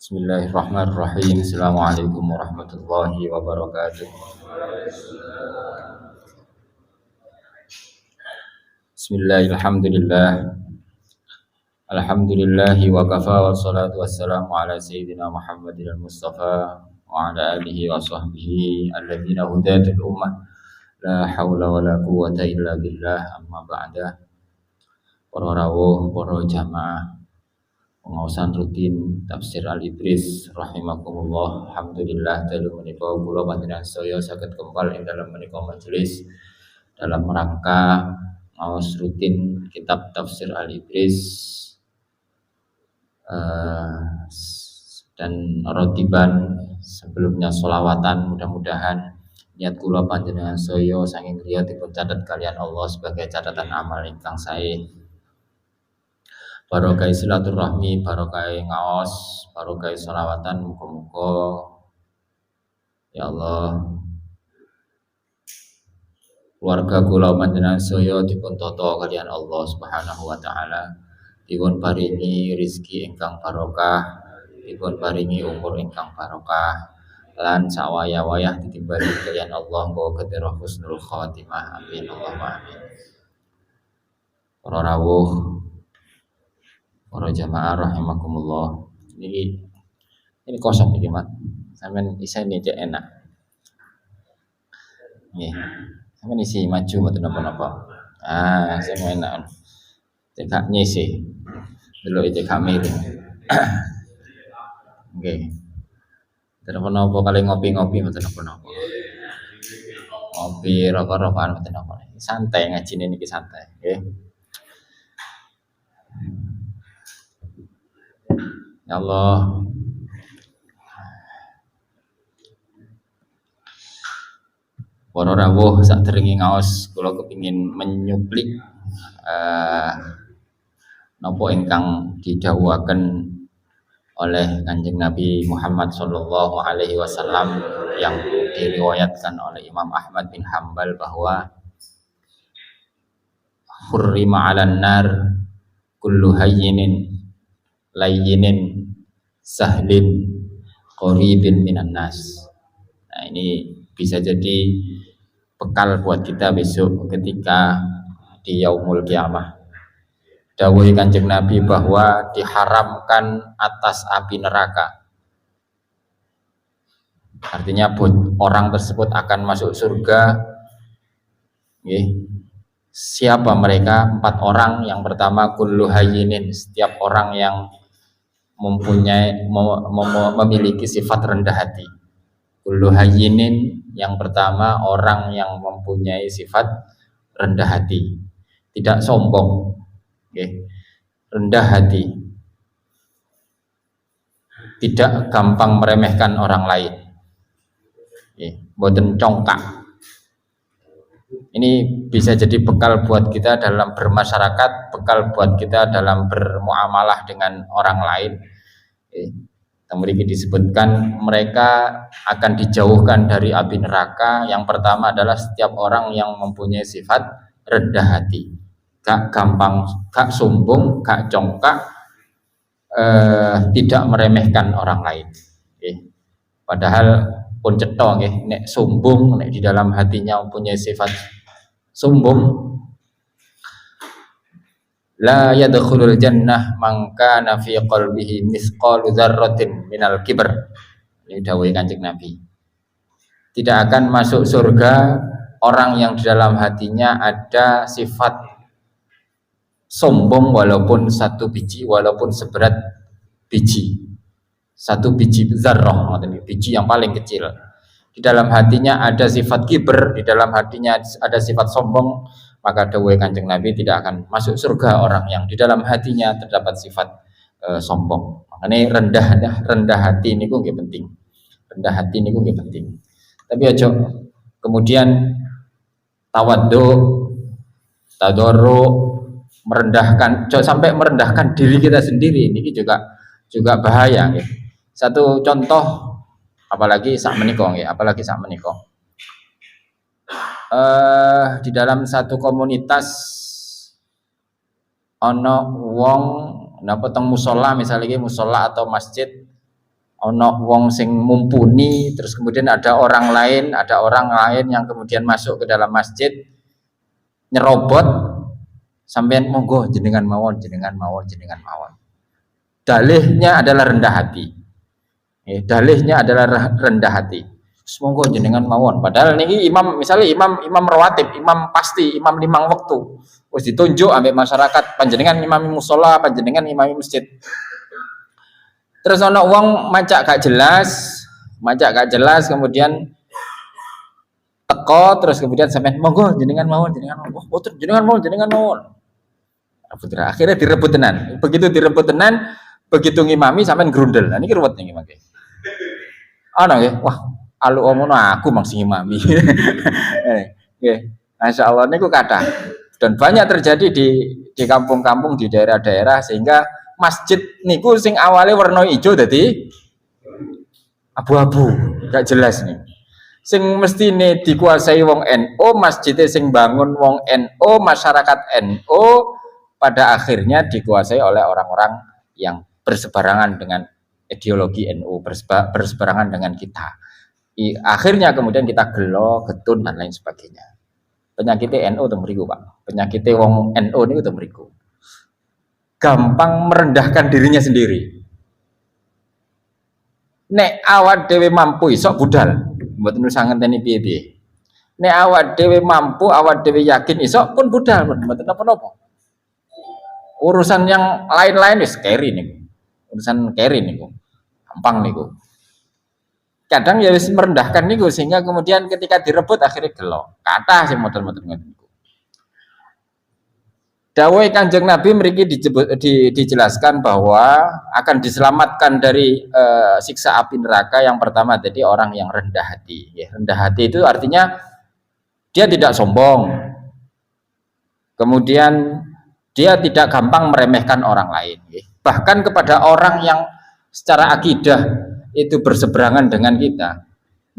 Bismillahirrahmanirrahim. Assalamualaikum warahmatullahi wabarakatuh. Bismillahirrahmanirrahim. Alhamdulillahi wa kafa wa salatu wassalamu ala sayyidina Muhammadin al-Mustafa wa ala alihi wa sahbihi alladhina hudatul ummah. La hawla wa la quwwata illa billah, amma ba'da. Para rawuh, para jamaah pengawasan rutin tafsir Al-Idris rahimakumullah. Alhamdulillah dalu menika kula panjenengan saya saged kempal ing dalam menika majelis dalam rangka ngaos rutin kitab tafsir Al-Idris dan rotiban sebelumnya sholawatan. Mudah-mudahan niat kula panjenengan saya saking griya dipun catet kalian Allah sebagai catatan amal ingkang sae. Barokah silaturahmi, barokah ngaos, barokah sholawatan, muga-muga ya Allah keluarga kula panjenengan saya dipun tata kaliyan Allah Subhanahu wa taala, dipun paringi rezeki ingkang barokah, dipun paringi umur ingkang barokah, lan sawaya-wayah ditimbali kaliyan Allah nggo kedherah husnul khatimah. Amin Allahumma amin. Para rawuh, para jamaah rahimakumullah. Ini kosong iki, Mak. Sampeyan isine cek enak. Nggih. Sampeyan isi maju mboten napa-napa. Sing enak. Cek gak nyisi. Delok cek gak miring. Nggih. Mboten napa kali ngopi-ngopi mboten napa-napa. Ngopi rokok-rokokan mboten napa. Santai ngajine niki santai, nggih. Ya Allah, para rawuh sakderenge ngaos kula kepingin menyuplik napa ingkang didhawuhaken oleh Kanjeng Nabi Muhammad sallallahu alaihi wasallam yang diriwayatkan oleh Imam Ahmad bin Hanbal bahwa hurrima 'alan nar kullu hayyinin layyinin sahlin qaribin minan nas. Nah, ini bisa jadi bekal buat kita besok ketika di yaumul kiamah. Dawuh Kanjeng Nabi bahwa diharamkan atas api neraka. Artinya orang tersebut akan masuk surga. Siapa mereka? 4 orang. Yang pertama kullu hayyinin, setiap orang yang memiliki sifat rendah hati. Kullu hayyinin, yang pertama orang yang mempunyai sifat rendah hati, tidak sombong, rendah hati, tidak gampang meremehkan orang lain, boten congkak. Ini bisa jadi bekal buat kita dalam bermasyarakat, bekal buat kita dalam bermuamalah dengan orang lain. Mriki disebutkan mereka akan dijauhkan dari api neraka. Yang pertama adalah setiap orang yang mempunyai sifat rendah hati, gak gampang, gak sombong, gak congkak, tidak meremehkan orang lain. Padahal pun cetha nggih, nek sombong, nek di dalam hatinya mempunyai sifat sombong, la yadkhulul jannah man kana fi qalbihi mithqalu dzarratin minal kibr. Ini dawuh Kanjeng Nabi. Tidak akan masuk surga orang yang di dalam hatinya ada sifat sombong walaupun 1 biji, walaupun seberat biji. 1 biji zarrah, biji yang paling kecil. Di dalam hatinya ada sifat kibr, di dalam hatinya ada sifat sombong, maka dawuh Kanjeng Nabi tidak akan masuk surga orang yang di dalam hatinya terdapat sifat sombong. Makanya rendah hati niku nggih penting. Rendah hati niku nggih penting. Tapi aja kemudian tawadhu, tadarru, merendahkan, sampai merendahkan diri kita sendiri. Ini juga bahaya nggih. Satu contoh, apalagi sak menika, di dalam satu komunitas ana wong napa teng musala, misalnya musola atau masjid ono wong sing mumpuni, terus kemudian ada orang lain yang kemudian masuk ke dalam masjid nyerobot, sampean monggo jenengan mawon. Dalihnya adalah rendah hati. Dalihnya adalah rendah hati. Monggo jenengan mawon. Padahal niki imam, misalnya imam rawatib, imam pasti, imam 5 waktu. Wis ditunjuk ambek masyarakat, panjenengan imam mushola, panjenengan imam masjid. Terus ono wong macak gak jelas, kemudian teko, terus kemudian sampean monggo jenengan mawon. Oh, jenengan mawon. Akhirnya direbut tenan. Begitu direbut tenan, begitu ngimami sampean grundel. Nah niki ruwet niki mangke. Ana nggih. Wah, alu omono aku mangsi ngimami. Nggih. Masyaallah niku kathah. Dan banyak terjadi di kampung-kampung, di daerah-daerah, sehingga masjid niku sing awalnya warna hijau dadi abu-abu, gak jelas nih. Sing mestine dikuasai wong NU, masjidnya sing bangun wong NU, masyarakat NU, pada akhirnya dikuasai oleh orang-orang yang berseberangan dengan ideologi NU, berseberangan dengan kita. Akhirnya kemudian kita gelo, getun dan lain sebagainya. Penyakitnya NU itu mriku, Pak. Penyakitnya wong NU niku itu mriku. Gampang merendahkan dirinya sendiri. Nek awak dhewe mampu iso budal, mboten usah ngenteni piye-piye. Nek awak dhewe mampu, awak dhewe yakin iso pun budal, mboten napa-napa. Urusan yang lain-lain wis carry niku. Urusan carry niku. Gampang niku. Kadang ya wis merendahkan niku sehingga kemudian ketika direbut akhirnya gelo. Kathah sing model-model ngoten niku. Dawuh Kanjeng Nabi mriki dijelaskan bahwa akan diselamatkan dari siksa api neraka. Yang pertama tadi orang yang rendah hati. Ya, rendah hati itu artinya dia tidak sombong. Kemudian dia tidak gampang meremehkan orang lain. Ya. Bahkan kepada orang yang secara akidah itu berseberangan dengan kita.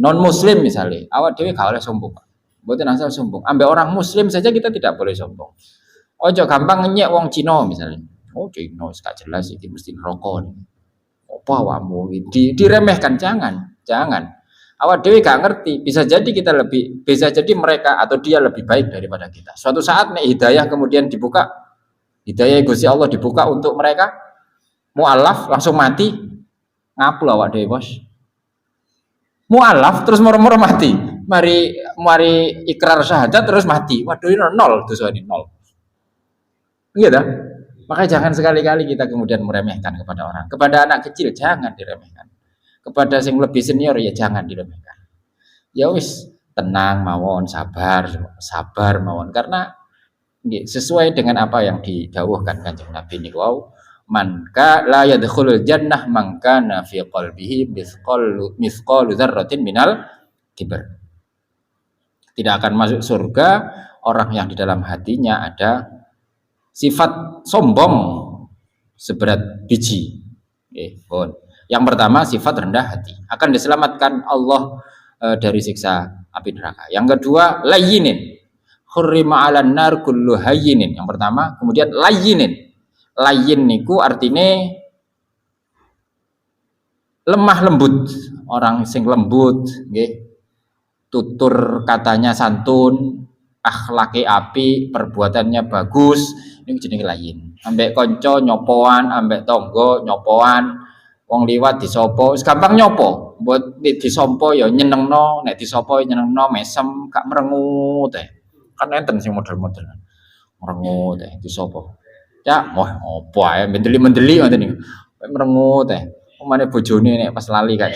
Non muslim misalnya, awak dhewe gak oleh sombong. Mboten asal sombong. Ambek orang muslim saja kita tidak boleh sombong. Ojo gampang ngenyek wong Cina misalnya. Oh Cina gak jelas iki mesti neraka. Apa awakmu diremehkan, jangan. Awak dhewe gak ngerti, bisa jadi mereka atau dia lebih baik daripada kita. Suatu saat nek hidayah kemudian dibuka, hidayah Gusti Allah dibuka untuk mereka, mualaf langsung mati, ngapul awak dhewe, Bos. Mualaf terus moro-moro mati. Mari ikrar syahadat terus mati. Waduh ini nol dosane nol. Iya dah. Maka jangan sekali-kali kita kemudian meremehkan kepada orang. Kepada anak kecil jangan diremehkan. Kepada yang lebih senior ya jangan diremehkan. Ya wis, tenang mawon, sabar mawon, karena sesuai dengan apa yang didhawuhkan Kanjeng Nabi niku wau, man ka la yadkhulul jannah man kana fi qalbihi mithqalu dzarratin minal kibr. Tidak akan masuk surga orang yang di dalam hatinya ada sifat sombong seberat biji. Yang pertama sifat rendah hati, akan diselamatkan Allah dari siksa api neraka. Yang kedua layyinin, hurrima 'alan nar kullu hayyinin. Yang pertama, kemudian layyinin. Layyin niku artine lemah lembut, orang sing lembut, nggih. Tutur katanya santun, akhlake api, perbuatannya bagus, ini jenenge layyin. Ambek kanca nyopoan, ambek tangga nyopoan, wong liwat disopo, gampang nyopo. Mbok disompo ya nyenengno, nek disopo nyenengno, mesem, gak merengut teh. Kan enten sing model-model. Merengut teh disopo. Ya, opo ae mendeli-mendeli ngoten niku. Merengut teh. Omane bojone nek pas lali gak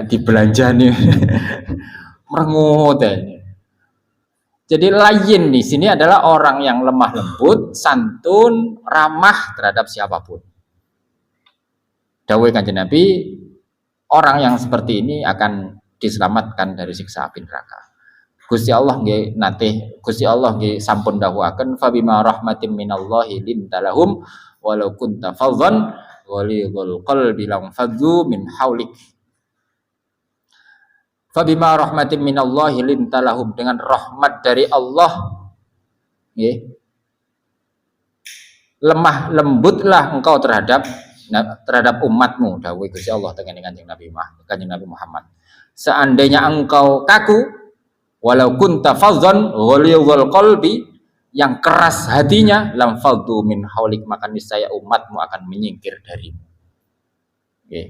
dibelanjani. Merengut teh. Jadi layyin di sini adalah orang yang lemah lembut, santun, ramah terhadap siapapun. Dawuh Kanjeng Nabi, orang yang seperti ini akan diselamatkan dari siksa api neraka. Gusti Allah nggih sampun dawuhaken fa bima rahmatin minallahi lintalahum walau kunta fadhan ghalidhul qalbi lam fadhu min haulik. Fa bima rahmatin minallahi lintalahum, dengan rahmat dari Allah nggih, lemah lembutlah engkau terhadap terhadap umatmu, dawuh Gusti Allah dengan Kanjeng Nabi Muhammad. Seandainya engkau kaku, walau kunta fadhan ghalidhal qalbi, yang keras hatinya, lam faddu min haulik, maka niscaya umatmu akan menyingkir darimu. Nggih.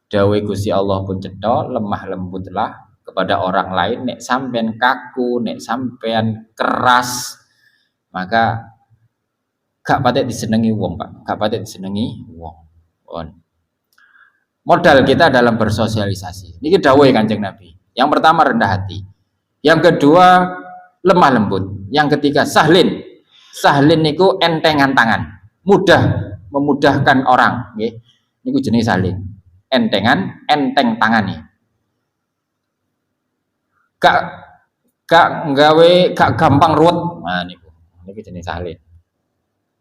Dawuh Gusti Allah pun cetha, lemah lembutlah kepada orang lain. Nek sampean kaku, nek sampean keras, maka gak patek disenengi wong, Pak. Gak patek disenengi wong. Modal kita dalam bersosialisasi. Ini dawuh Kanjeng Nabi. Yang pertama rendah hati. Yang kedua lemah lembut. Yang ketiga sahlin. Sahlin niku entengan tangan. Mudah memudahkan orang, nggih. Niku jenis sahlin. Entengan, enteng tangan nih. Gak gampang ruwet. Nah niku jenis sahlin.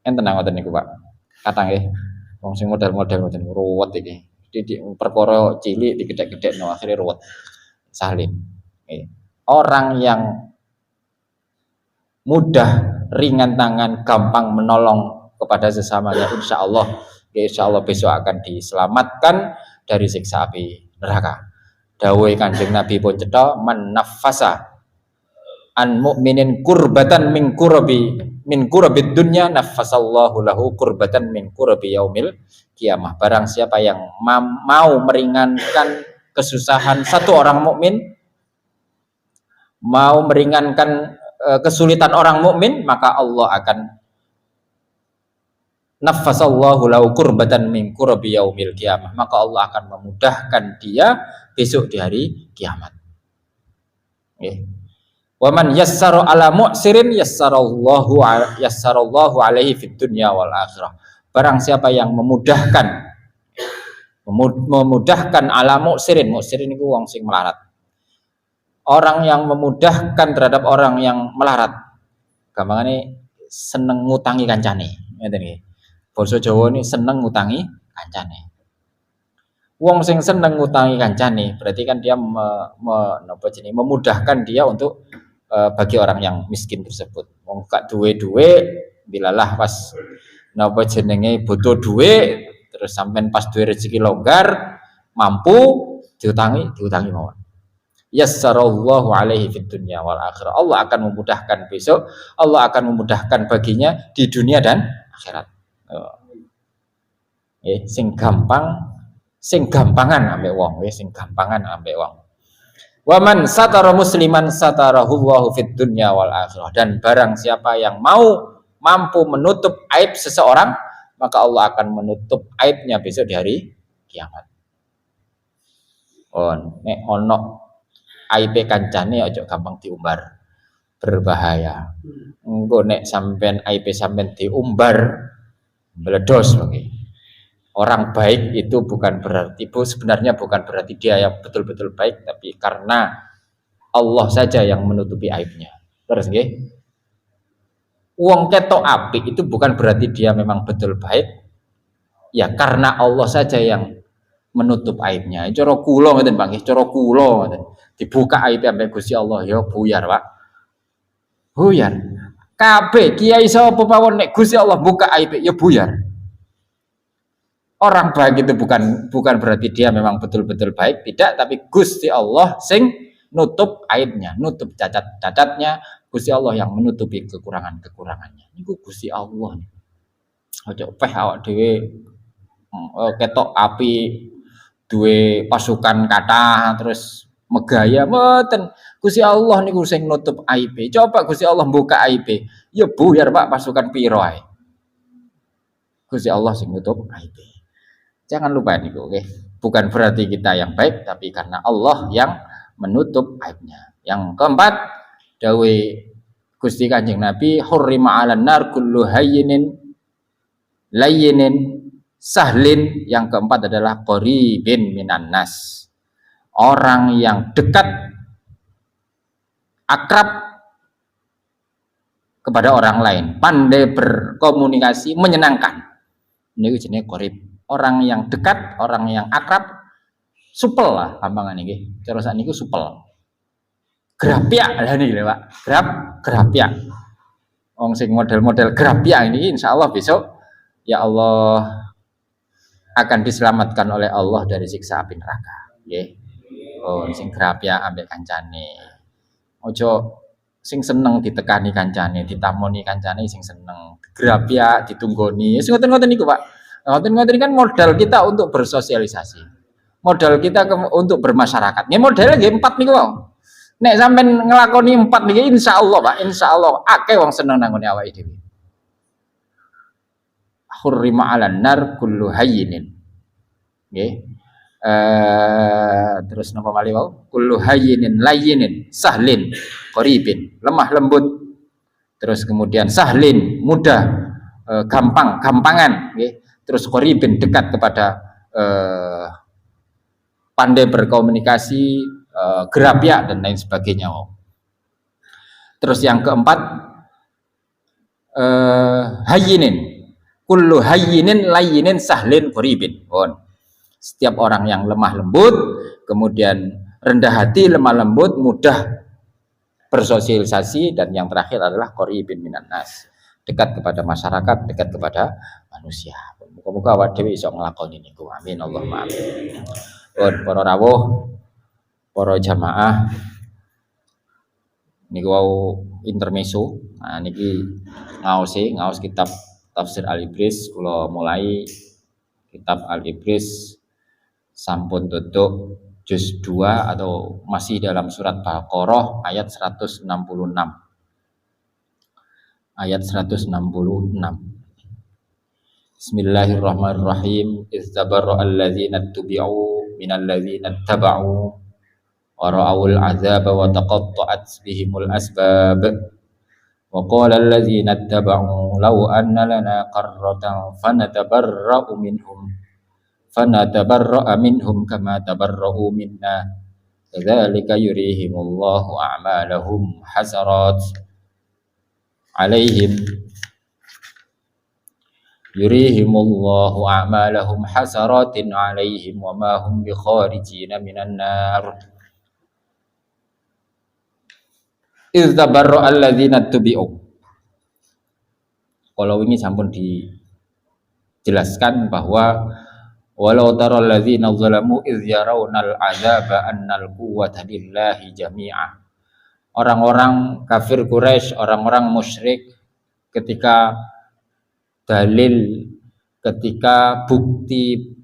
Enten ngoten niku, Pak. Kata nggih. Wong sing model-model ngoten ruwet iki. Didik perkara cilik digedhek-gedhekno akhire ruwet. Sahlin. Orang yang mudah, ringan tangan, gampang menolong kepada sesamanya, insya Allah besok akan diselamatkan dari siksa api neraka. Dawuh Kanjeng Nabi pun cetha, man nafasa an mu'minin kurbatan min kurabid dunya nafasallahu lahu kurbatan min kurabi yaumil kiamah. Barang siapa yang mau meringankan kesusahan satu orang mukmin, mau meringankan kesulitan orang mukmin, maka Allah akan nafasallahu lahu kurbatan min kurabi yaumil kiamah, maka Allah akan memudahkan dia besok di hari kiamat. Wa man yassara ala mu'sirin yassarallahu alaihi fid dunya wal akhirah. Barang siapa yang memudahkan ala mu'sirin itu wong sing melarat. Orang yang memudahkan terhadap orang yang melarat. Gampangane seneng ngutangi kancane. Ngeten nggih. Basa Jawa ini seneng ngutangi kancane. Wong sing seneng ngutangi kancane berarti kan dia memudahkan dia untuk bagi orang yang miskin tersebut. Wong gak duwe bilalah pas napa jenenge butuh duwe, terus sampean pas duwe rezeki longgar mampu diutangi mawon. Yassarallahu alaihi fid dunya wal akhirah. Allah akan memudahkan besok, Allah akan memudahkan baginya di dunia dan akhirat. Sing gampangan ambek wong, sing gampangan ambek wong. Waman satara musliman satarahullahu fid dunya wal akhirah. Dan barang siapa yang mampu menutup aib seseorang, maka Allah akan menutup aibnya besok di hari kiamat. Nek ono aib kancane aja gampang diumbar, berbahaya. Engko nek sampean aib sampean diumbar meledos lagi. Orang baik itu sebenarnya bukan berarti dia yang betul-betul baik, tapi karena Allah saja yang menutupi aibnya. Terus nggih. Wong ketok apik itu bukan berarti dia memang betul baik. Ya karena Allah saja yang menutup aibnya. Cara kula ngoten Pak nggih, cara kula ngoten. Dibuka aib ambek Gusti Allah ya buyar, Pak. Buyar. Kabeh kiai sapa pawon nek Gusti Allah buka aib ya buyar. Orang baik itu bukan berarti dia memang betul-betul baik, tidak, tapi Gusti Allah sing nutup aibnya, nutup cacat-cacatnya, Gusti Allah yang menutupi kekurangannya. Niku Gusti Allah. Aja peh awak dhewe ketok api duwe pasukan kathah terus megaya mboten. Gusti Allah niku sing nutup aibe. Coba Gusti Allah buka aibe, ya buyar Pak pasukan piro ae. Gusti Allah sing nutup aibe. Jangan lupa niku, okay? Bukan berarti kita yang baik, tapi karena Allah yang menutup aibnya. Yang keempat, dawuh Gusti Kanjeng Nabi, hurrima 'alan nar kullu hayyinin layyinin sahlin. Yang keempat adalah qaribin minan nas. Orang yang dekat, akrab kepada orang lain, pandai berkomunikasi, menyenangkan. Ini jenenge qarib. Orang yang dekat, orang yang akrab, supel lah gampangane nggih. Cara sakniku supel. Grapyak lah niki Pak. Grapyak. Wong sing model-model grapyak ini insyaallah besok ya Allah akan diselamatkan oleh Allah dari siksa api neraka. Nggih. Oh, sing grapya ambek kancane. Ojo sing seneng ditekani kancane, ditamoni kancane sing seneng. Grapya ditunggoni. Wis ngoten-ngoten niku, Pak. Ngoten-ngoten kan modal kita untuk bersosialisasi. Modal kita untuk bermasyarakat. Nggih modalnya nggih 4 niku wae. Nek sampean nglakoni 4 niki insyaallah, Pak, insyaallah akeh wong seneng nanggone awake dhewe. Hurrima 'alan nar kullu hayyinin. Nggih. Terus napa malih wau? Kullu hayyinin layyinin sahlin qaribin, lemah lembut. Terus kemudian sahlin, mudah, gampang, gampangan, nggih. Terus qaribin, dekat kepada pandai berkomunikasi, gerapya dan lain sebagainya. Terus yang keempat hayyinin. Kullu hayyinin layyinin sahlin qaribin. Setiap orang yang lemah lembut, kemudian rendah hati, lemah lembut, mudah bersosialisasi, dan yang terakhir adalah qaribin minan nas, dekat kepada masyarakat, dekat kepada manusia. Muga-muga awak dhewe iso nglakoni niku. Amin Allahumma amin. Para rawuh, para jamaah, niku wau intermezzo. Nah niki ngaos kitab Tafsir Al-Ibris, kula mulai kitab Al-Ibris sampun tutuk juz 2 atau masih dalam surat Baqarah ayat 166. Ayat 166. Bismillahirrahmanirrahim. Iztabarra alladzina tubi'u minal ladzina taba'u wa ra'awul 'adzaba wa taqatta'at bihimul asbab. Wa qala alladzina taba'u law anna lana qarratan fanatabarra'u minhum kama tabarra'u minna kadzalika yurihimullahu a'malahum hasarat 'alaihim yurihimullahu a'malahum hasaratin 'alaihim wa ma hum bikharijina minan nar. Idz tabarra alladzina tubi'u. Kalau ini sampun dijelaskan bahwa walau taral ladzina zalamu idz yarawnal 'adzaba annal quwwata lillahi jami'a. Orang-orang kafir Quraisy, orang-orang musyrik, ketika bukti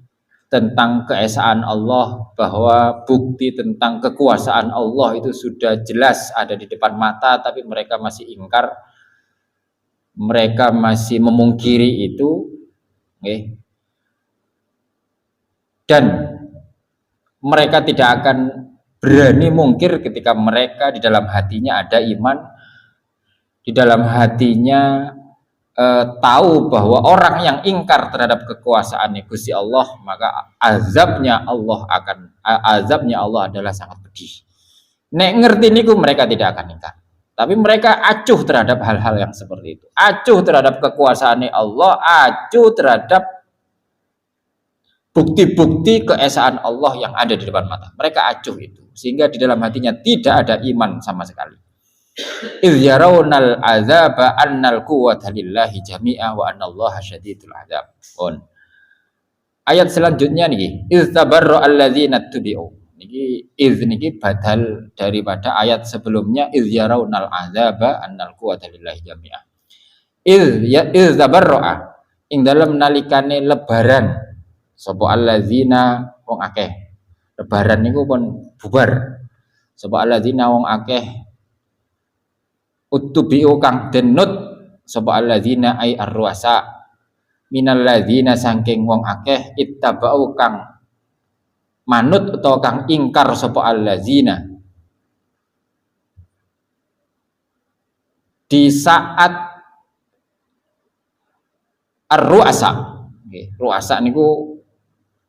tentang keesaan Allah, bahwa bukti tentang kekuasaan Allah itu sudah jelas ada di depan mata, tapi mereka masih ingkar, mereka masih memungkiri itu, dan mereka tidak akan berani mungkir ketika mereka di dalam hatinya ada iman, di dalam hatinya tahu bahwa orang yang ingkar terhadap kekuasaan Gusti Allah, maka azabnya Allah adalah sangat pedih. Nek ngerti niku mereka tidak akan ingkar. Tapi mereka acuh terhadap hal-hal yang seperti itu. Acuh terhadap kekuasaan Allah, acuh terhadap bukti-bukti keesaan Allah yang ada di depan mata. Mereka acuh itu, sehingga di dalam hatinya tidak ada iman sama sekali. Idz yarawnal 'adzaba annal quwwata lillahi jami'a wa annallaha syadidul 'adzab. Ayat selanjutnya niki, idz tabarra alladzina tubi'u. Niki idz niki badal daripada ayat sebelumnya, idz yarawnal 'adzaba annal quwwata lillahi jami'a. Idz tabarra ing dalem nalikane lebaran sapa alladzina wong akeh. Lebaran niku pun bubar. Sapa alladzina wong akeh utubiu kang denut sapa alladzina ai arruasa minal ladzina saking wong akeh ittabau kang manut utawa kang ingkar sapa alladzina di saat arruasa. Ruasa niku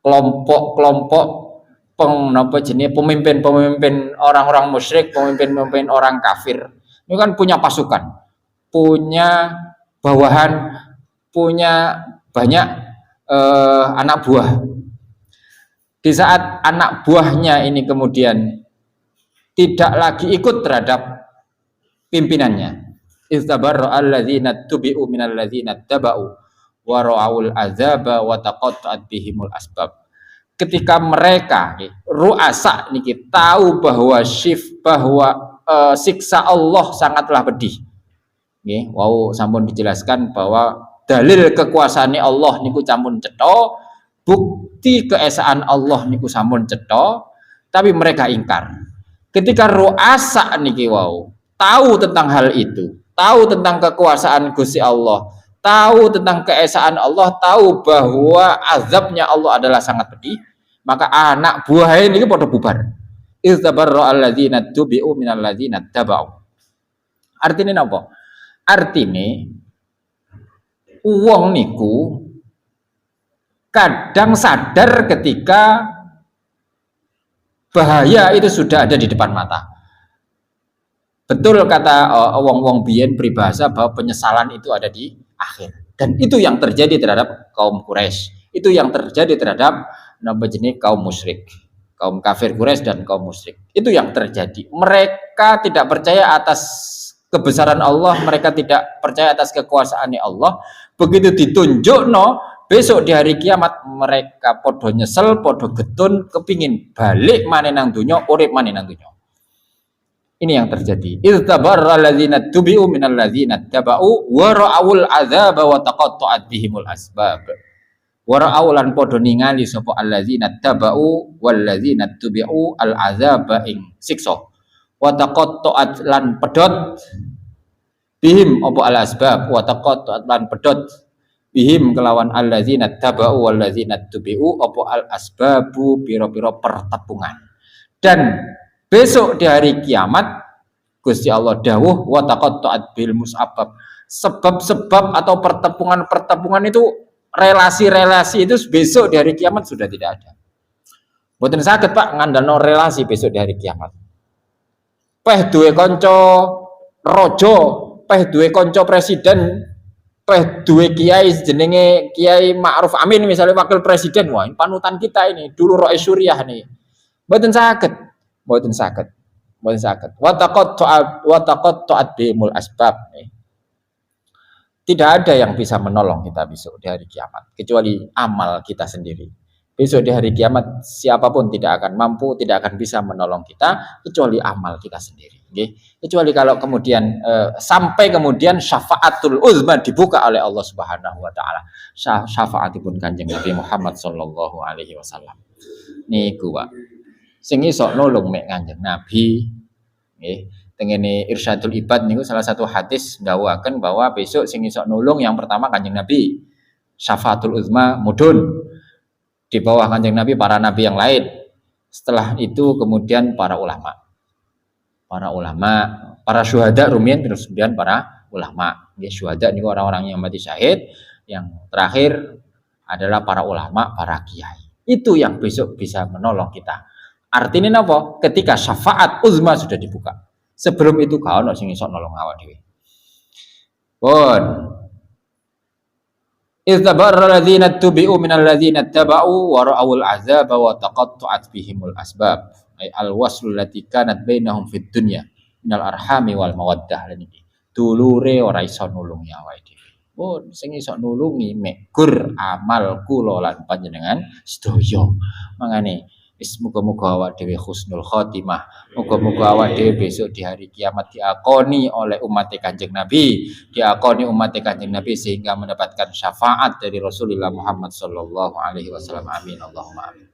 kelompok-kelompok pemimpin orang-orang musyrik, pemimpin orang kafir. Ini kan punya pasukan, punya bawahan, punya banyak anak buah. Di saat anak buahnya ini kemudian tidak lagi ikut terhadap pimpinannya, istabarra alladzina tubi'u minal ladzina taba'u wa ra'aul azaba wa taqatta'at bihimul asbab. Ketika mereka ru'asa niki tahu bahwa siksa Allah sangatlah pedih. Nggih, wau sampun dijelaskan bahwa dalil kekuasaane Allah niku sampun cetha, bukti keesaan Allah niku sampun cetha, tapi mereka ingkar. Ketika ru'asa niki wau tahu tentang hal itu, tahu tentang kekuasaan Gusti Allah, tahu tentang keesaan Allah, tahu bahwa azabnya Allah adalah sangat pedih, maka anak buahnya ini pada bubar. Iztabarra alladzina tubi'u minal ladzina taba'u. Artinya apa? Artinya wong niku kadang sadar ketika bahaya itu sudah ada di depan mata. Betul kata wong-wong biyen peribahasa bahwa penyesalan itu ada di akhir. Dan itu yang terjadi terhadap kaum Quraisy. Itu yang terjadi terhadap kaum musyrik. Kaum kafir Quraisy dan kaum musyrik. Itu yang terjadi. Mereka tidak percaya atas kebesaran Allah, mereka tidak percaya atas kekuasaannya Allah. Begitu ditunjukno besok di hari kiamat mereka podo nyesel, podo getun, kepingin balik maneh nang dunya, urip maneh nang dunya. Ini yang terjadi. Iztabarra alladzina tubi'u minal ladzina taba'u wa ra'awul adzaba wa taqatta'at bihimul asbab. Wa ra'aw lan podo ningali sapa alladzina taba'u wal ladzina tubi'u al adzaba ing siksa. Wa taqatta'at lan pedhot bihim apa al asbab, wa taqatta'at lan pedhot bihim kelawan alladzina taba'u wal ladzina tubi'u apa al asbabu pira-pira pertepungan. Dan besok di hari kiamat Gusti Allah dawuh wa taqatta'at bil musabab. Sebab-sebab atau pertepungan-pertepungan itu, relasi-relasi itu besok di hari kiamat sudah tidak ada. Mboten saged Pak ngandalno relasi besok di hari kiamat. Peh duwe kanca raja, peh duwe kanca presiden, peh duwe kiai jenenge Kiai Ma'ruf Amin misalnya wakil presiden, wah panutan kita ini dulu Rais Suriah nih. Mboten saged. Wa taqatta'at bihimul asbab. Tidak ada yang bisa menolong kita besok di hari kiamat kecuali amal kita sendiri. Besok di hari kiamat siapapun tidak akan mampu, tidak akan bisa menolong kita kecuali amal kita sendiri. Kecuali kalau kemudian sampai kemudian syafaatul uzma dibuka oleh Allah Subhanahu wa taala. Syafaatipun Kanjeng Nabi Muhammad sallallahu alaihi wasallam. Niku Pak. Sing iso nulung mek Kanjeng Nabi. Nggih. Tengene Irsyadul Ibad niku salah satu hadis ndawuhaken bahwa besok sing iso nulung yang pertama Kanjeng Nabi. Syafaatul uzma mudun. Di bawah Kanjeng Nabi para nabi yang lain. Setelah itu kemudian para ulama, para syuhada rumiyin, terus kemudian para ulama. Ya, syuhada ini orang-orang yang mati syahid. Yang terakhir adalah para ulama, para kiai. Itu yang besok bisa menolong kita. Artinya apa? Ketika syafaat uzma sudah dibuka. Sebelum itu kau ono sing iso nolong awak dhewe. Pun Iztabarra alladzina tubi'u minal ladzina taba'u wa ra'awul azaba wa taqatta'at bihimul asbab. Ay al-waslu allati kanat bainahum fid dunya minal arhami wal mawaddah lan iki. Dulure ora iso nulungi awake dhewe. Oh, sing iso nulungi mek gur amal kula lan panjenengan sedaya. Mangane muga-muga awak dhewe husnul khotimah. Muga-muga awak dhewe besok di hari kiamat diakoni oleh umat Kanjeng Nabi, diakoni umat Kanjeng Nabi sehingga mendapatkan syafaat dari Rasulullah Muhammad sallallahu alaihi wasallam. Amin Allahumma amin.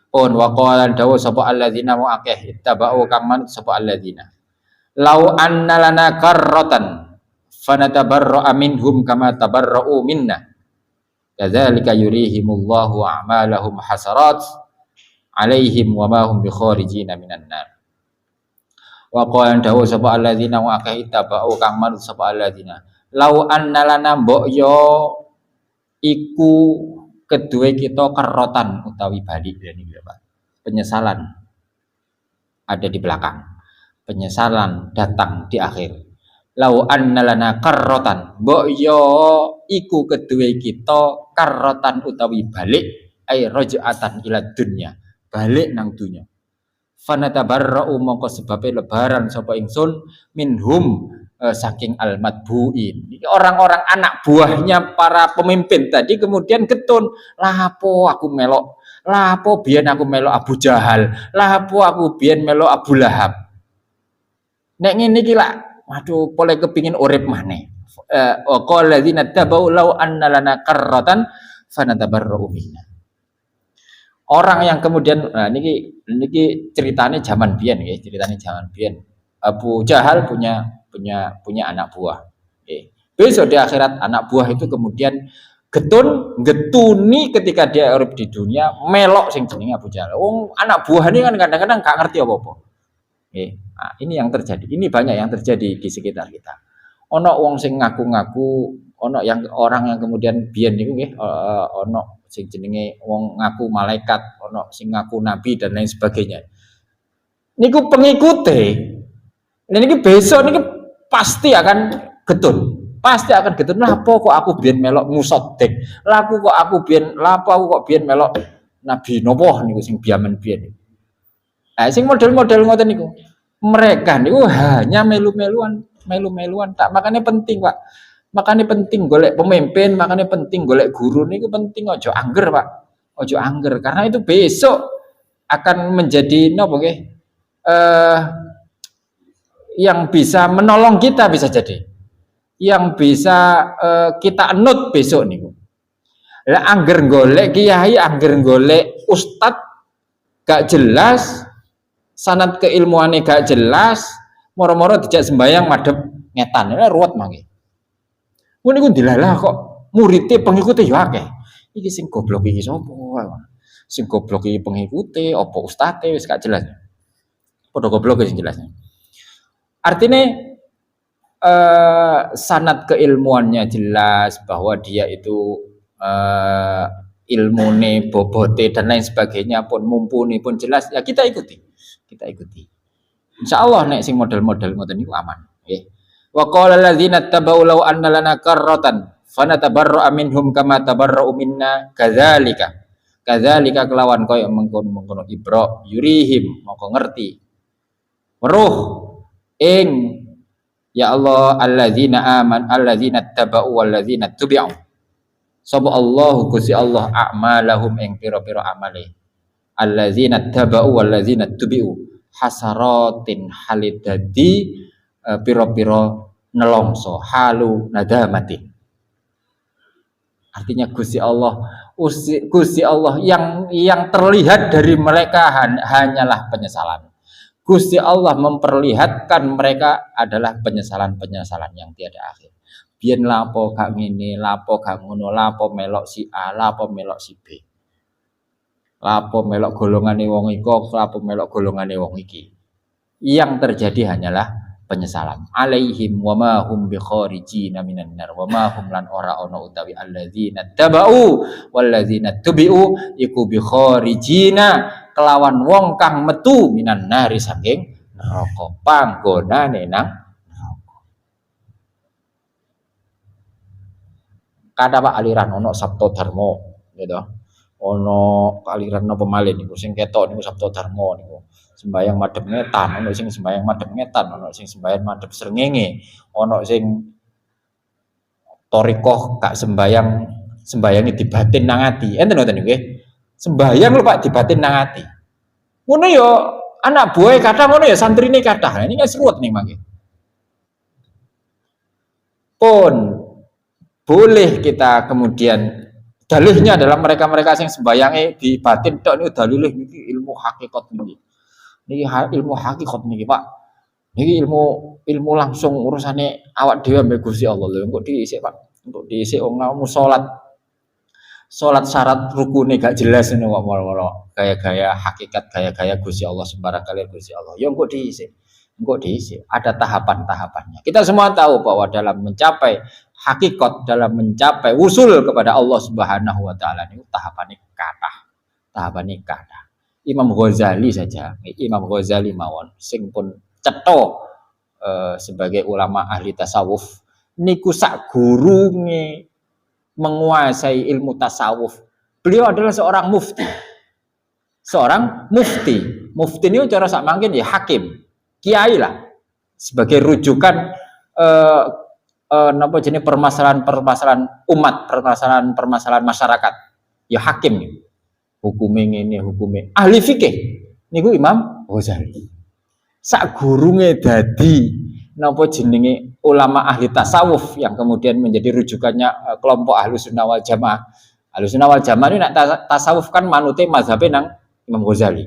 Pun waqala dawu sapa alladzina wa akeh ittaba'u kaman sapa alladzina. Lau anna lana karratan fanatabarra'a minhum kama tabarra'u minna. Kadzalika yurihimullahu a'malahum hasarat alaihim wa ma hum bi kharijina minan nar. Wa qala dawu sapa alladzina wa akaitabau kang manut sapa alladzina. Lau anna lana mbok yo iku kedue kita kerotan utawi balik dan iki Pak. Penyesalan ada di belakang. Penyesalan datang di akhir. Lau anna lana karrotan mbok yo iku kedue kita karrotan utawi balik ay raja'atan ila dunya. Balik nang dunya. Fanatabarra'u mongko sebabe lebaran sapa ingsun minhum saking al-matbu'in. Orang-orang anak buahnya para pemimpin tadi kemudian getun, lapo aku melok, lapo biyen aku melok Abu Jahal, lapo aku biyen melok Abu Lahab. Nek ngene iki lak, waduh boleh kepingin urip maneh. Qala ladzina tabau law anna lana qarratan fanatabarra'u minna. Orang yang kemudian niki ceritanya zaman biyen nggih, ceritanya zaman biyen. Abu Jahal punya anak buah. Besok di akhirat anak buah itu kemudian getuni ketika dia urip di dunia melok sing jenenge Abu Jahal. Anak buah ini kan kadang-kadang gak ngerti apa-apa. Nah, ini yang terjadi. Ini banyak yang terjadi di sekitar kita. Ono wong sing ngaku-ngaku, ono yang orang yang kemudian biyen niku nggih, ono sing jenenge wong ngaku malaikat, ono sing ngaku nabi dan lain sebagainya. Niku pengikute. Dan ini besok ini pasti akan getun. Pasti akan getun. Lapo kok aku biyen melok musoddek. Lapo aku biyen melok nabi nopo niku sing biamen biyen. Nah, sing model-model ngoten niku. Mereka niku hanya melu-meluan tak, makanya penting Pak. Makanya penting golek pemimpin, makanya penting golek guru niku penting, ojo angger Pak. Ojo angger karena itu besok akan menjadi napa nggih? Yang bisa menolong kita bisa jadi. Yang bisa kita anut besok niku. Lah angger golek kiai, angger golek ustad gak jelas, sanad keilmuane gak jelas, moro-moro dijak sembayang madhep ngetan. Ruwet mangke. Ngono niku dilalah kok muridé pengikute yo akeh. Iki sing goblok iki sapa? Sing goblok iki pengikute apa ustate wis gak jelas. Padha goblok sing jelas. Artinya sanad keilmuannya jelas bahwa dia itu ilmune bobote dan lain sebagainya pun mumpuni pun jelas ya kita ikuti insyaallah nek sing model-model ngoten niku aman nggih wa qala alladzina tabau law anna lana karratan fanatabarra'a minhum kama tabarra'u minna kadzalika kelawan koyo mengkono ibra yurihim moko ngerti weruh ing ya Allah alladzina tabau walladzina tubi'u sapa Allah Gusti Allah a'malahum ing pira-pira amale alladzina tabau walladzina tubi'u hasaratin halidadi pira-pira nelongso halu nadamatin. Artinya Gusti Allah yang terlihat dari mereka hanyalah penyesalan. Gusti Allah memperlihatkan mereka adalah penyesalan yang tiada akhir. Biyen lapo gak ngene, lapo gak ngono, lapo melok si A, lapo melok si B. Lapo melok golongane wong iku, lapo melok golongane wong iki. Yang terjadi hanyalah penyesalan. Alaihim wa ma hum bi kharijina minan nar wa ma hum lan ora ana utawi alladzina tabau walladzina tubiu iku bi kharijina kelawan wong kang metu minan nari saking neraka panggonane nang kada Pak aliran ono Sabto Dharma gitu. Ono aliran napa malih niku sing ketok niku Sabto Dharma niku. Sembayang madhep ngetan, ono sing sembayang madhep ngetan, ono sing sembayang madhep srengenge, ono sing thariqah gak sembayangi dibatin nang ati. Enten ngoten niku nggih. Sembayang lho Pak dibatin nang ati. Ngono ya anak buah kathah ngono ya santrine kathah. Ini kan seruat nih mangke. Pun boleh kita kemudian dalihnya adalah mereka-mereka yang sembayange di batin tok niku dalilih niki ilmu hakikat niki. Niki ilmu hakikat niki Pak. Niki ilmu langsung urusane awak dhewe ambek Gusti Allah lho. Engko dhisik Pak. Engko dhisik wong ngamu salat syarat rukune gak jelas ngono kok moro-moro gaya-gaya hakikat gaya-gaya Gusti Allah sembarang kali Gusti Allah. Ya engko dhisik. Ada tahapan-tahapannya. Kita semua tahu bahwa dalam mencapai hakikat, dalam mencapai usul kepada Allah Subhanahu wa taala niku tahapannya kathah. Imam Ghazali saja, Imam Ghazali mawon sing pun cetha sebagai ulama ahli tasawuf niku sak gurunge menguasai ilmu tasawuf. Beliau adalah seorang mufti. Mufti ini cara sak mangkin ya hakim. Kiai lah sebagai rujukan eh napa jenenge permasalahan-permasalahan umat, permasalahan masyarakat. Ya hakim. Hukume ngene, hukume. Ahli fikih niku Imam Ghazali. Sak gurunge dadi napa jenenge ulama ahli tasawuf yang kemudian menjadi rujukannya kelompok Ahlussunnah wal Jamaah. Ahlussunnah wal Jamaah ini nak tasawuf kan manute mazhabe nang Imam Ghazali.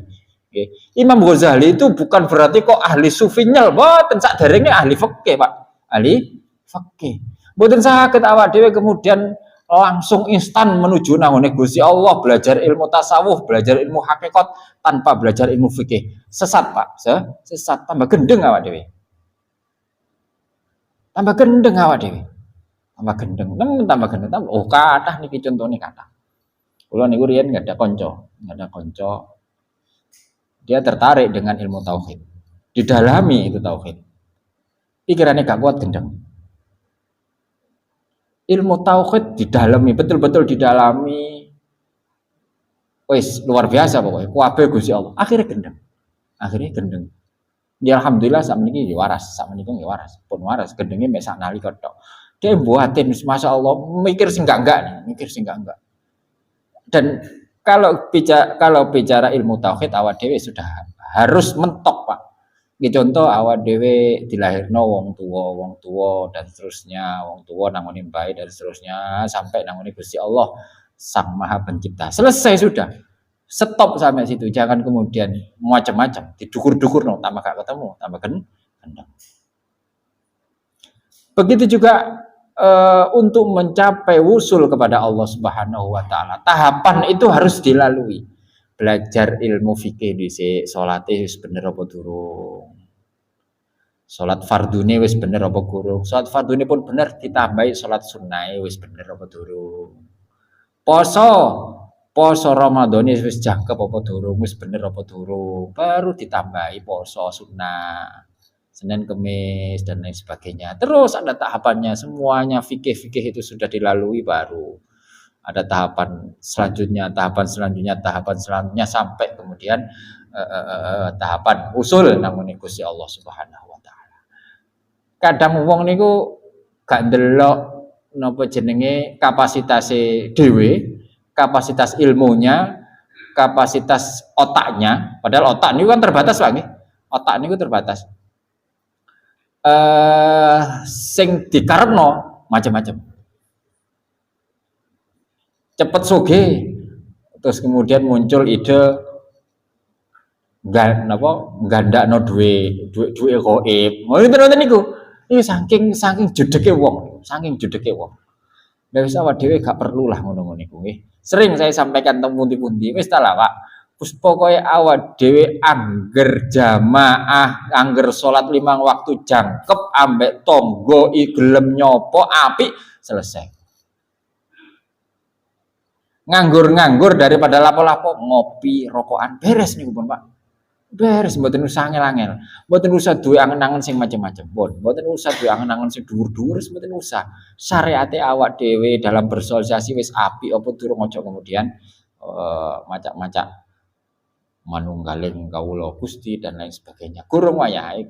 Okay. Imam Ghazali itu bukan berarti kok ahli sufi nyel, boten sakderenge ahli fikih, Pak. Ahli fikih. Mboten saged awak dhewe kemudian langsung instan menuju nangone Gusti Allah, belajar ilmu tasawuf, belajar ilmu hakikat tanpa belajar ilmu fikih. Sesat, Pak. Sesat, tambah gendeng awak dhewe. Tambah gendeng awak dhewe. Tambah gendeng. Tambah gendeng. Oh, kathah niki contone kathah. Kula niku riyen enggak ada konco. Dia tertarik dengan ilmu tauhid. Didalami itu tauhid. Pikirannya gak kuat gendeng. Ilmu tauhid didalami, betul-betul didalami. Wis luar biasa pokoknya. Kuwabe Gusti Allah. Akhirnya gendeng. Ya alhamdulillah sak meniki ya waras, sak menika ya waras. Pun waras gendenge mek sak nalika tok. Dia buatin masyaallah mikir sing enggak. Dan kalau bicara ilmu tauhid awak dhewe sudah harus mentok, Pak. Nggih contoh awak dhewe dilahirno wong tua dan seterusnya, wong tua nangoni bae dan seterusnya sampai nangoni Gusti Allah Sang Maha Pencipta. Selesai sudah. Stop sampai situ. Jangan kemudian macam-macam didukur-dukur no, tambah gak ketemu, tambah gendeng. Begitu juga untuk mencapai wusul kepada Allah Subhanahu wa taala. Tahapan itu harus dilalui. Belajar ilmu fikih dhisik, salate wis bener apa durung. Salat fardune wis bener apa durung. Salat fardune pun bener ditambahi salat sunnahe wis bener apa durung. Poso Ramadhane wis jangkep apa durung, wis bener apa durung. Baru ditambahi poso sunnah. Senin, Kemis dan lain sebagainya. Terus ada tahapannya, semuanya fikih itu sudah dilalui baru ada tahapan selanjutnya sampai kemudian tahapan usul namun Gusti Allah Subhanahu wa taala. Kadang wong niku gak ndelok napa jenenge kapasitase dhewe, kapasitas ilmunya, kapasitas otaknya, padahal otak niku kan terbatas lagi. Otak niku terbatas. Sing dikarepno macam-macam. Cepet soge, terus kemudian muncul ide gandakno duwe gaib. Ngoten niku. Iki saking jedeke wong. Lah wis awak dhewe gak perlu lah ngono-ngono niku nggih. Sering saya sampaikan teng pundi-pundi wis ta lah, Pak. Wis pokoke awak dhewe angger jamaah, angger salat 5 waktu jangkep ambek tangga gelem nyopo apik selesai. Nganggur daripada lapo-lapo ngopi, rokokan beres niku pun, Pak. Beres mboten usah angel-angel. Mboten usah duwe angen-angen sing macam-macam, pun. Mboten usah duwe angen-angen sing dhuwur-dhuwur, mboten usah. Syariate awak dhewe dalam bersosialisasi wis apik apa durung aja kemudian macak-macak manunggaling kawula Gusti dan lain sebagainya. Kurung wayahe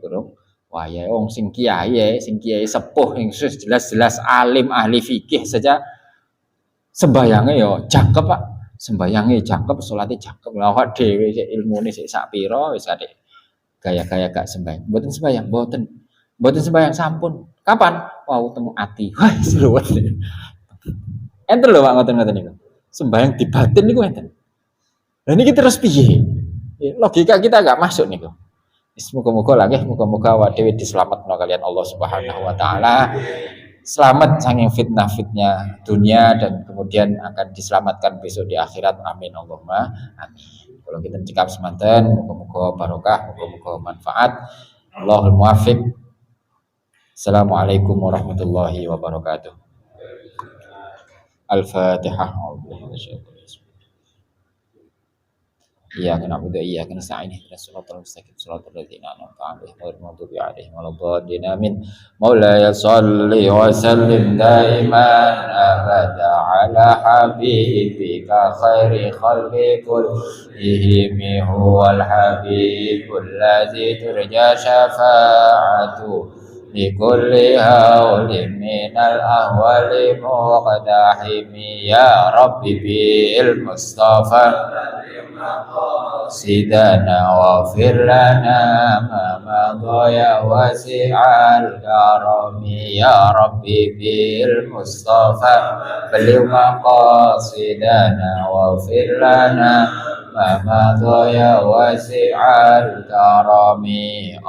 wong sing kiai sepuh sing jelas-jelas alim ahli fikih saja sembayange yo jangkep, Pak. Sembayange jangkep, salate jangkep. Lah awak dhewe sik ilmune sik sak pira wis ade gaya-gaya gak sembayang. Mboten sembayang sampun. Kapan? Wau temu ati. Wah, seruwet. Enten lho Pak ngoten-ngoten niku. Sembayang di batin niku enten. Lah niki terus piye? Logika kita gak masuk niku. Muga-muga awak dhewe diselametno kalian Allah Subhanahu wa taala. Selamat saking fitnah-fitnah dunia dan kemudian akan diselamatkan besok di akhirat. Amin Allahumma amin. Kalau kita cekap semanten, muga-muga barokah, muga-muga manfaat. Allahul muwaffiq. Assalamualaikum warahmatullahi wabarakatuh. Al-Fatihah. Iyyaka na'budu wa iyyaka nasta'in ihdinas siratal mustaqim siratal ladzina an'amta 'alaihim ghairil maghdubi 'alaihim waladdallin amin. Maulaya shalli wa sallim daiman abada 'ala habibika khairi khalqi kullihim huwal habibul ladzi turja syafa'atuhu لكل هول من الأهوال مقتحم يا ربي بالمصطفى سيدنا واغفر لنا ما مضى يا واسع الكرم يا ربي بالمصطفى بلغ مقاصدنا واغفر لنا ما مضى يا واسع الكرم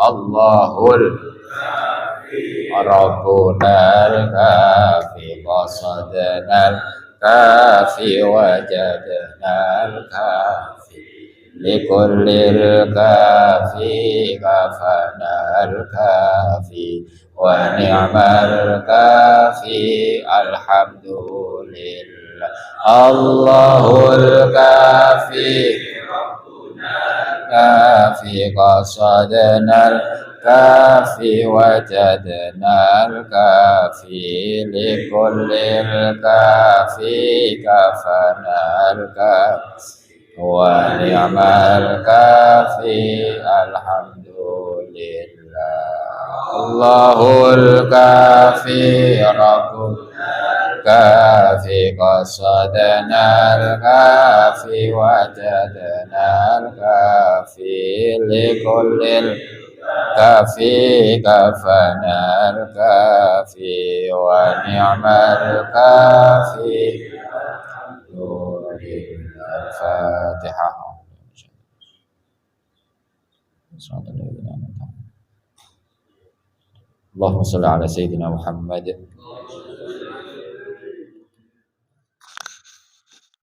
الله ربنا الكافي قصدنا الكافي وجدنا الكافي لكل الكافي كفانا الكافي ونعم الكافي الحمد لله الله الكافي كافي قصدنا الكافي وجدنا الكافي لكل الكافي كفانا الكافي ونعم الكافي الحمد لله الله الكافي ربنا الكافي قصدنا الكافي وجدنا الكافي لكل الكافي كفانا الكافي ونعم الكافي الفاتحة. اللهم صل على سيدنا محمد